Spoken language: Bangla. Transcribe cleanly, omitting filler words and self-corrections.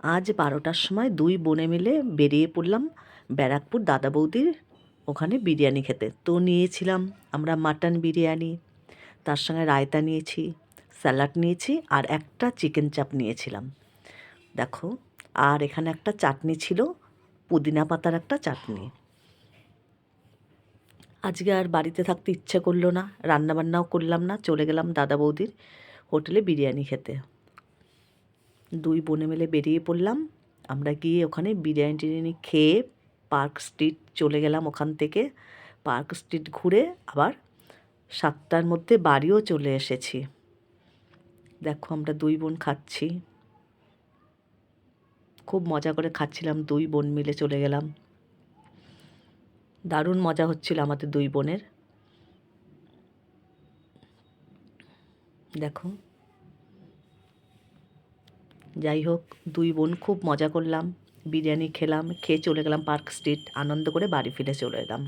আজ 12টার সময় দুই বোনে মিলে বেরিয়ে পড়লাম ব্যারাকপুর দাদা বৌদির ওখানে বিরিয়ানি খেতে। তো নিয়েছিলাম আমরা মাটন বিরিয়ানি, তার সঙ্গে রায়তা নিয়েছি, স্যালাড নিয়েছি আর একটা চিকেন চাপ নিয়েছিলাম। দেখো, আর এখানে একটা চাটনি ছিল, পুদিনা পাতার একটা চাটনি। আজকে আর বাড়িতে থাকতে ইচ্ছে করলো না, রান্নাবান্নাও করলাম না, চলে গেলাম দাদা বৌদির হোটেলে বিরিয়ানি খেতে। দুই বোনে মিলে বেরিয়ে পড়লাম। আমরা গিয়ে ওখানে বিরিয়ানি টিরিয়ানি খেয়ে পার্ক স্ট্রিট চলে গেলাম। ওখান থেকে পার্ক স্ট্রিট ঘুরে আবার 7টার মধ্যে বাড়িও চলে এসেছি। দেখো, আমরা দুই বোন খাচ্ছি, খুব মজা করে খাচ্ছিলাম, দুই বোন মিলে চলে গেলাম। দারুণ মজা হচ্ছিল আমাদের দুই বোনের। দেখো, যাই হোক, দুই বোন খুব মজা করলাম, বিরিয়ানি খেলাম, খেয়ে চলে গেলাম পার্ক স্ট্রিট, আনন্দ করে বাড়ি ফিরে চলে এলাম।